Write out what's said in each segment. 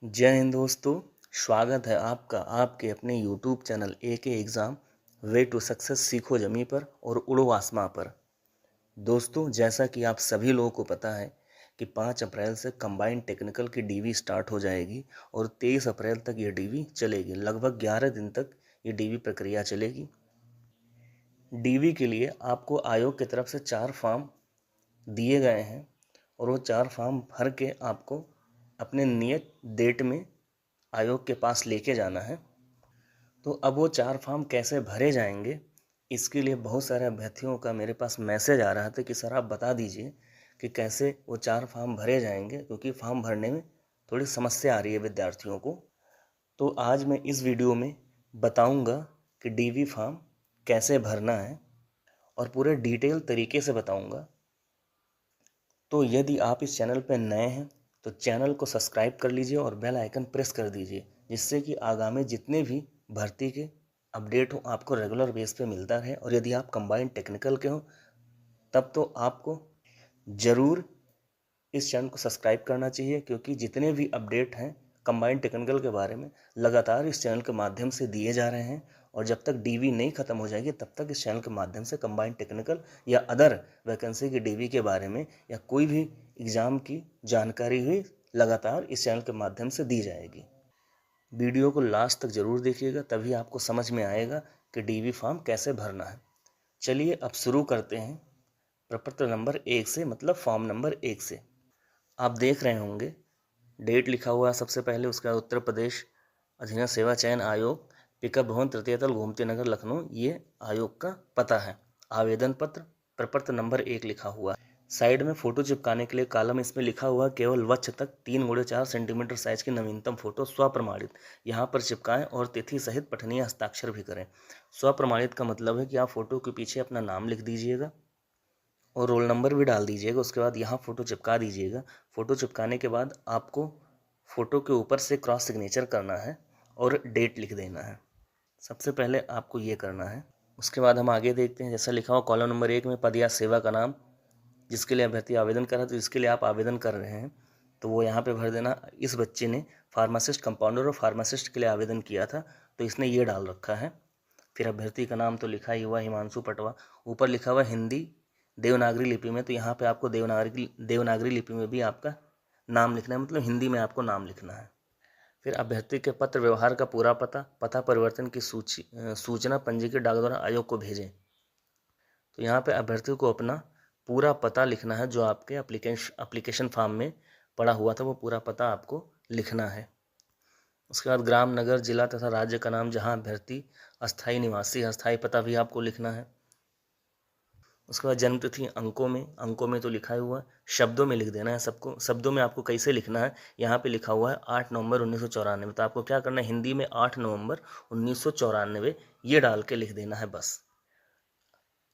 जय हिंद दोस्तों। स्वागत है आपका आपके अपने YouTube channel AK exam way to success सीखो जमी पर और उड़ो आसमां पर। दोस्तों, जैसा कि आप सभी लोगों को पता है कि 5 अप्रैल से कंबाइंड टेक्निकल की डीवी स्टार्ट हो जाएगी और 23 अप्रैल तक ये डीवी चलेगी। लगभग 11 दिन तक ये डीवी प्रक्रिया चलेगी। डीवी के लिए आपको आयोग की तरफ से 4 फॉर्म दिए गए हैं और वो 4 फॉर्म भर के आपको अपने नियत डेट में आयोग के पास लेके जाना है। तो अब वो 4 फॉर्म कैसे भरे जाएंगे, इसके लिए बहुत सारे अभ्यर्थियों का मेरे पास मैसेज आ रहा था कि सर आप बता दीजिए कि कैसे वो 4 फॉर्म भरे जाएंगे, क्योंकि फॉर्म भरने में थोड़ी समस्या आ रही है विद्यार्थियों को। तो आज मैं इस वीडियो में बताऊंगा कि डीवी फॉर्म कैसे भरना है और पूरे डिटेल तरीके से बताऊंगा। तो यदि आप इस चैनल पर नए हैं तो चैनल को सब्सक्राइब कर लीजिए और बेल आइकन प्रेस कर दीजिए, जिससे कि आगामी जितने भी भर्ती के अपडेट हो आपको रेगुलर बेस पे मिलता रहे। और यदि आप कंबाइंड टेक्निकल के हो तब तो आपको ज़रूर इस चैनल को सब्सक्राइब करना चाहिए, क्योंकि जितने भी अपडेट हैं कंबाइंड टेक्निकल के बारे में लगातार इस चैनल के माध्यम से दिए जा रहे हैं। और जब तक डीवी नहीं ख़त्म हो जाएगी तब तक इस चैनल के माध्यम से कंबाइंड टेक्निकल या अदर वैकेंसी की डीवी के बारे में या कोई भी एग्ज़ाम की जानकारी हुई लगातार इस चैनल के माध्यम से दी जाएगी। वीडियो को लास्ट तक ज़रूर देखिएगा, तभी आपको समझ में आएगा कि डीवी फॉर्म कैसे भरना है। चलिए अब शुरू करते हैं प्रपत्र नंबर 1 से, मतलब फॉर्म नंबर 1 से। आप देख रहे होंगे डेट लिखा हुआ है सबसे पहले, उसका उत्तर प्रदेश अधीनस्थ सेवा चयन आयोग, पिकअप भवन तृतीय तल, गोमती नगर, लखनऊ, ये आयोग का पता है। आवेदन पत्र प्रपत्र नंबर 1 लिखा हुआ है। साइड में फोटो चिपकाने के लिए कॉलम इसमें लिखा हुआ केवल वक्ष तक 3x4 सेंटीमीटर साइज की नवीनतम फोटो स्वप्रमाणित यहाँ पर चिपकाएं और तिथि सहित पठनीय हस्ताक्षर भी करें। स्वप्रमाणित का मतलब है कि आप फोटो के पीछे अपना नाम लिख दीजिएगा और रोल नंबर भी डाल दीजिएगा। उसके बाद यहाँ फ़ोटो चिपका दीजिएगा। फ़ोटो चिपकाने के बाद आपको फ़ोटो के ऊपर से क्रॉस सिग्नेचर करना है और डेट लिख देना है। सबसे पहले आपको ये करना है। उसके बाद हम आगे देखते हैं। जैसा लिखा हुआ कॉलम नंबर 1 में पद या सेवा का नाम जिसके लिए अभ्यर्थी आवेदन कर रहा है, तो जिसके लिए आप आवेदन कर रहे हैं तो वो यहाँ पे भर देना। इस बच्चे ने फार्मासिस्ट, कंपाउंडर और फार्मासिस्ट के लिए आवेदन किया था तो इसने ये डाल रखा है। फिर अभ्यर्थी का नाम तो लिखा ही हुआ हिमांशु पटवा। ऊपर लिखा हुआ हिंदी देवनागरी लिपि में, तो यहाँ पे आपको देवनागरी लिपि में भी आपका नाम लिखना है, मतलब हिंदी में आपको नाम लिखना है। फिर अभ्यर्थी के पत्र व्यवहार का पूरा पता परिवर्तन की सूचना पंजीकृत डाक द्वारा आयोग को भेजें। तो यहाँ पे अभ्यर्थी को अपना पूरा पता लिखना है, जो आपके एप्लीकेशन फॉर्म में पड़ा हुआ था वो पूरा पता आपको लिखना है। उसके बाद ग्राम, नगर, जिला तथा राज्य का नाम जहाँ अभ्यर्थी अस्थायी निवासी है, अस्थायी पता भी आपको लिखना है। उसके बाद जन्म तिथि अंकों में तो लिखा ही हुआ है, शब्दों में लिख देना है सबको। शब्दों में आपको कैसे लिखना है, यहाँ पे लिखा हुआ है 8 नवंबर 1994। तो आपको क्या करना है, हिंदी में 8 नवंबर 1994 ये डाल के लिख देना है बस।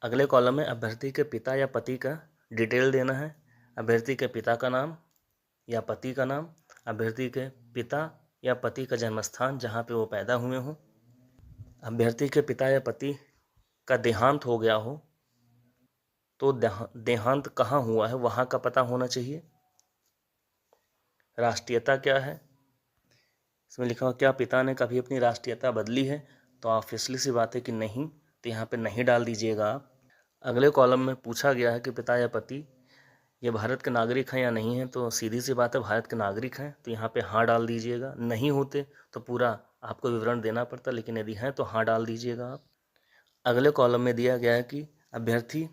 अगले कॉलम में अभ्यर्थी के पिता या पति का डिटेल देना है। अभ्यर्थी के पिता का नाम या पति का नाम, अभ्यर्थी के पिता या पति का जन्म स्थान जहाँ पे वो पैदा हुए हों। अभ्यर्थी के पिता या पति का देहांत हो गया हो तो देहांत कहाँ हुआ है वहाँ का पता होना चाहिए। राष्ट्रीयता क्या है, इसमें लिखा हुआ क्या पिता ने कभी अपनी राष्ट्रीयता बदली है, तो ऑब्वियसली सी बात है कि नहीं, तो यहाँ पे नहीं डाल दीजिएगा आप। अगले कॉलम में पूछा गया है कि पिता या पति ये भारत के नागरिक हैं या नहीं हैं, तो सीधी सी बात है भारत के नागरिक हैं, तो यहाँ पे हाँ डाल दीजिएगा। नहीं होते तो पूरा आपको विवरण देना पड़ता, लेकिन यदि हैं तो हाँ डाल दीजिएगा आप। अगले कॉलम में दिया गया है कि अभ्यर्थी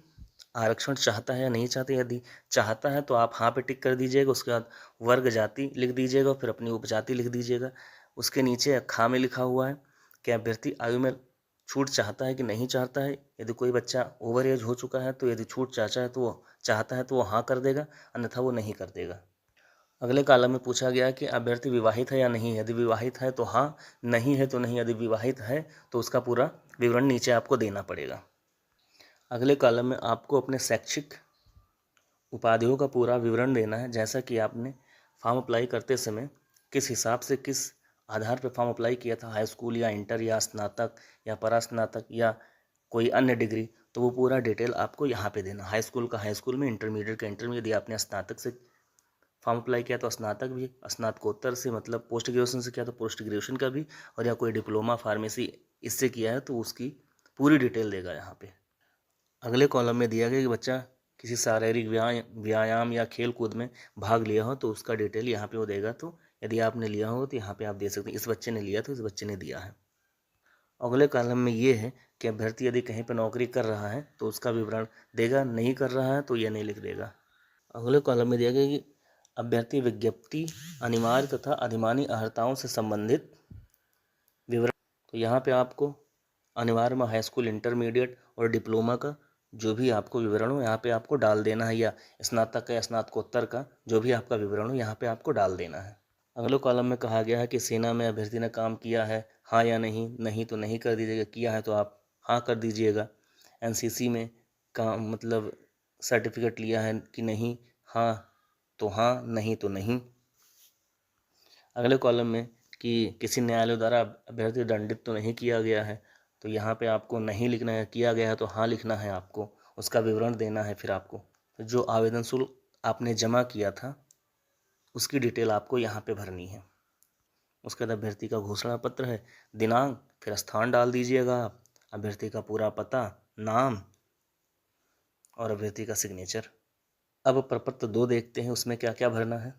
आरक्षण चाहता है या नहीं चाहता। यदि चाहता है तो आप हाँ पे टिक कर दीजिएगा। उसके बाद वर्ग जाति लिख दीजिएगा, फिर अपनी उपजाति लिख दीजिएगा। उसके नीचे खा में लिखा हुआ है कि अभ्यर्थी आयु में छूट चाहता है कि नहीं चाहता है। यदि कोई बच्चा ओवर एज हो चुका है तो यदि छूट चाहता है तो वो हाँ कर देगा, अन्यथा वो नहीं कर देगा। अगले कॉलम में पूछा गया कि अभ्यर्थी विवाहित है या नहीं। यदि विवाहित है तो हाँ, नहीं है तो नहीं। यदि विवाहित है तो उसका पूरा विवरण नीचे आपको देना पड़ेगा। अगले कॉलम में आपको अपने शैक्षिक उपाधियों का पूरा विवरण देना है, जैसा कि आपने फॉर्म अप्लाई करते समय किस हिसाब से, किस आधार पर फॉर्म अप्लाई किया था, हाई स्कूल या इंटर या स्नातक या परास्नातक या कोई अन्य डिग्री, तो वो पूरा डिटेल आपको यहाँ पे देना। हाई स्कूल का हाई स्कूल में, इंटरमीडिएट का इंटरमीडिएट, यदि आपने स्नातक से फॉर्म अप्लाई किया तो स्नातक भी, स्नातकोत्तर से मतलब पोस्ट ग्रेजुएशन से किया तो पोस्ट ग्रेजुएशन का भी, और या कोई डिप्लोमा फार्मेसी इससे किया है तो उसकी पूरी डिटेल देगा यहाँ पे। अगले कॉलम में दिया गया कि बच्चा किसी शारीरिक व्यायाम या खेल कूद में भाग लिया हो तो उसका डिटेल यहाँ पे वो देगा। तो यदि आपने लिया हो तो यहाँ पे आप दे सकते हैं, इस बच्चे ने लिया तो इस बच्चे ने दिया है। अगले कॉलम में ये है कि अभ्यर्थी यदि कहीं पर नौकरी कर रहा है तो उसका विवरण देगा, नहीं कर रहा है तो यह नहीं लिख देगा। अगले कॉलम में दिया गया कि अभ्यर्थी विज्ञप्ति अनिवार्य तथा अधिमानी अर्हताओं से संबंधित विवरण, तो यहाँ पे आपको अनिवार्य में हाई स्कूल, इंटरमीडिएट और डिप्लोमा का जो भी आपको विवरण हो यहाँ पे आपको डाल देना है, या स्नातक का या स्नातकोत्तर का जो भी आपका विवरण हो यहाँ पे आपको डाल देना है। अगले कॉलम में कहा गया है कि सेना में अभ्यर्थी ने काम किया है, हाँ या नहीं, नहीं तो नहीं कर दीजिएगा, किया है तो आप हाँ कर दीजिएगा। एनसीसी में काम मतलब सर्टिफिकेट लिया है कि नहीं, हाँ तो हाँ, नहीं तो नहीं। अगले कॉलम में कि किसी न्यायालय द्वारा अभ्यर्थी दंडित तो नहीं किया गया है, तो यहाँ पे आपको नहीं लिखना है, किया गया है तो हाँ लिखना है, आपको उसका विवरण देना है। फिर आपको तो जो आवेदन शुल्क आपने जमा किया था उसकी डिटेल आपको यहाँ पे भरनी है। उसके बाद अभ्यर्थी का घोषणा पत्र है, दिनांक, फिर स्थान डाल दीजिएगा आप, अभ्यर्थी का पूरा पता, नाम और अभ्यर्थी का सिग्नेचर। अब प्रपत्र 2 देखते हैं उसमें क्या क्या भरना है।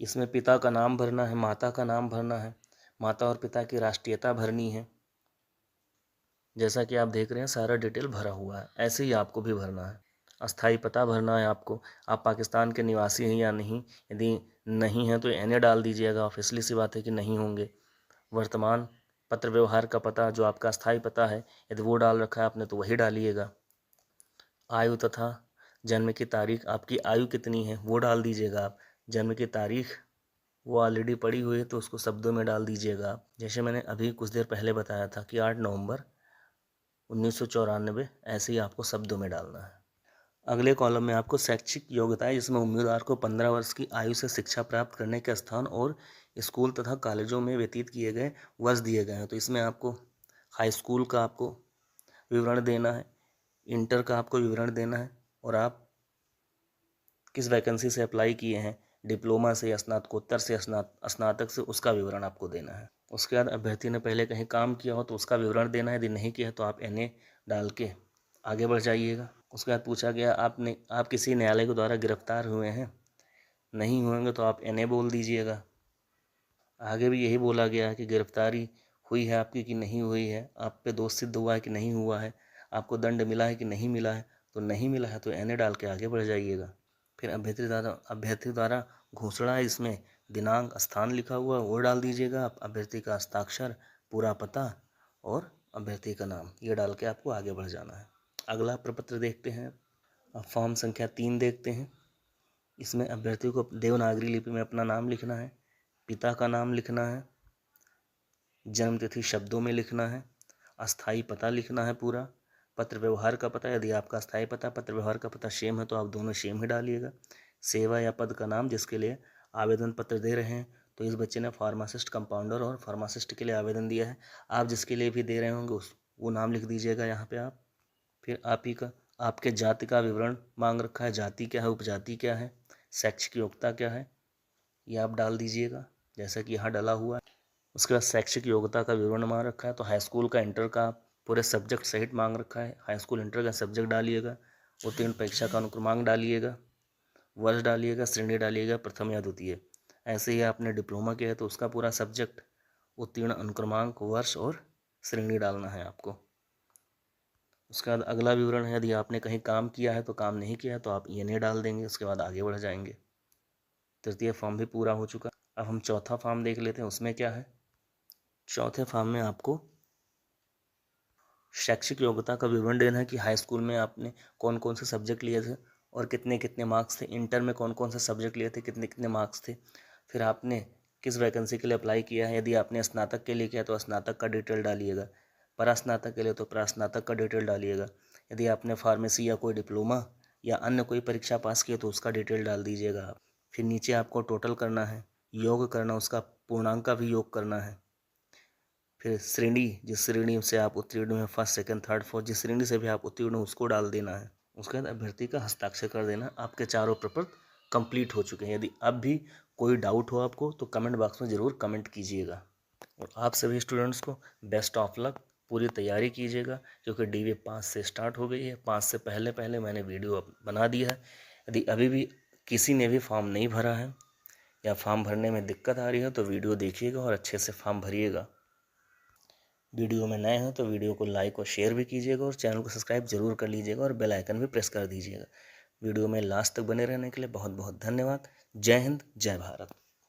इसमें पिता का नाम भरना है, माता का नाम भरना है, माता और पिता की राष्ट्रीयता भरनी है। जैसा कि आप देख रहे हैं सारा डिटेल भरा हुआ है, ऐसे ही आपको भी भरना है। अस्थाई पता भरना है आपको, आप पाकिस्तान के निवासी हैं या नहीं, यदि नहीं है तो एनए डाल दीजिएगा, ऑफिशियली सी बात है कि नहीं होंगे। वर्तमान पत्र व्यवहार का पता जो आपका अस्थाई पता है, यदि वो डाल रखा है आपने तो वही डालिएगा। आयु तथा जन्म की तारीख, आपकी आयु कितनी है वो डाल दीजिएगा आप। जन्म की तारीख वो ऑलरेडी पड़ी हुई है तो उसको शब्दों में डाल दीजिएगा आप। जैसे मैंने अभी कुछ देर पहले बताया था कि 8 नवंबर 1994, ऐसे ही आपको शब्दों में डालना है। अगले कॉलम में आपको शैक्षिक योग्यता है, जिसमें उम्मीदवार को 15 वर्ष की आयु से शिक्षा प्राप्त करने के स्थान और स्कूल तथा कॉलेजों में व्यतीत किए गए वर्ष दिए गए हैं। तो इसमें आपको हाई स्कूल का आपको विवरण देना है, इंटर का आपको विवरण देना है, और आप किस वैकेंसी से अप्लाई किए हैं, डिप्लोमा से या स्नातकोत्तर से, स्नातक से, उसका विवरण आपको देना है। उसके बाद अभ्यर्थी ने पहले कहीं काम किया हो तो उसका विवरण देना है, यदि नहीं किया है तो आप एनए डाल के आगे बढ़ जाइएगा। उसके बाद पूछा गया आप किसी न्यायालय के द्वारा गिरफ्तार हुए हैं, नहीं हुएंगे तो आप एनए बोल दीजिएगा। आगे भी यही बोला गया है कि गिरफ्तारी हुई है आपकी कि नहीं हुई है, आप पे दोष सिद्ध हुआ है कि नहीं हुआ है, आपको दंड मिला है कि नहीं मिला है, तो नहीं मिला है तो एनए डाल के आगे बढ़ जाइएगा। फिर अभ्यर्थी द्वारा घोषणा है, इसमें दिनांक, स्थान लिखा हुआ वो डाल दीजिएगा आप, अभ्यर्थी का हस्ताक्षर, पूरा पता और अभ्यर्थी का नाम, ये डाल के आपको आगे बढ़ जाना है। अगला प्रपत्र देखते हैं, अब फॉर्म संख्या 3 देखते हैं। इसमें अभ्यर्थी को देवनागरी लिपि में अपना नाम लिखना है, पिता का नाम लिखना है, जन्म तिथि शब्दों में लिखना है, अस्थाई पता लिखना है पूरा, पत्र व्यवहार का पता, यदि आपका अस्थाई पता पत्र व्यवहार का पता सेम है तो आप दोनों सेम ही डालिएगा। सेवा या पद का नाम जिसके लिए आवेदन पत्र दे रहे हैं, तो इस बच्चे ने फार्मासिस्ट, कंपाउंडर और फार्मासिस्ट के लिए आवेदन दिया है, आप जिसके लिए भी दे रहे होंगे वो नाम लिख दीजिएगा यहाँ पे आप। फिर आप ही का आपके जाति का विवरण मांग रखा है, जाति क्या है, उपजाति क्या है, शैक्षिक योग्यता क्या है, ये आप डाल दीजिएगा जैसा कि यहाँ डाला हुआ है। उसके बाद शैक्षिक योग्यता का विवरण मांग रखा है, तो हाई स्कूल का, इंटर का पूरे सब्जेक्ट सहित मांग रखा है, हाई स्कूल इंटर का सब्जेक्ट डालिएगा, उत्तीर्ण परीक्षा का अनुक्रमांक डालिएगा, वर्ष डालिएगा, श्रेणी डालिएगा, प्रथम या द्वितीय। ऐसे ही आपने डिप्लोमा किया है तो उसका पूरा सब्जेक्ट, उत्तीर्ण, अनुक्रमांक, वर्ष और श्रेणी डालना है आपको। उसके बाद अगला विवरण है, यदि आपने कहीं काम किया है तो काम नहीं किया है तो आप एनए डाल देंगे, उसके बाद आगे बढ़ जाएंगे। तृतीय फॉर्म भी पूरा हो चुका। अब हम चौथा फॉर्म देख लेते हैं, उसमें क्या है। चौथे फॉर्म में आपको शैक्षिक योग्यता का विवरण देना है कि हाई स्कूल में आपने कौन कौन से सब्जेक्ट लिए थे और कितने कितने मार्क्स थे, इंटर में कौन कौन से सब्जेक्ट लिए थे, कितने कितने मार्क्स थे, फिर आपने किस वैकेंसी के लिए अप्लाई किया है, यदि आपने स्नातक के लिए किया तो स्नातक का डिटेल डालिएगा, परास्नातक के लिए तो परास्नातक का डिटेल डालिएगा, यदि आपने फार्मेसी या कोई डिप्लोमा या अन्य कोई परीक्षा पास की तो उसका डिटेल डाल दीजिएगा आप। फिर नीचे आपको टोटल करना है, योग करना, उसका पूर्णांक का भी योग करना है। फिर श्रेणी, जिस श्रेणी से आप उत्तीर्ण हैं, फर्स्ट, सेकंड, थर्ड, फोर्थ, जिस श्रेणी से भी आप उत्तीर्ण हो उसको डाल देना है। उसके बाद अभ्यर्थी का हस्ताक्षर कर देना, आपके चारों प्रपत्र कंप्लीट हो चुके हैं। यदि अब भी कोई डाउट हो आपको तो कमेंट बॉक्स में ज़रूर कमेंट कीजिएगा। और आप सभी स्टूडेंट्स को बेस्ट ऑफ लक, पूरी तैयारी कीजिएगा क्योंकि DV 5 से स्टार्ट हो गई है। 5 से पहले पहले मैंने वीडियो बना दिया है। यदि अभी भी किसी ने भी फॉर्म नहीं भरा है या फॉर्म भरने में दिक्कत आ रही है तो वीडियो देखिएगा और अच्छे से फॉर्म भरिएगा। वीडियो में नए हैं तो वीडियो को लाइक और शेयर भी कीजिएगा और चैनल को सब्सक्राइब जरूर कर लीजिएगा और बेल आइकन भी प्रेस कर दीजिएगा। वीडियो में लास्ट तक बने रहने के लिए बहुत बहुत धन्यवाद। जय हिंद, जय भारत।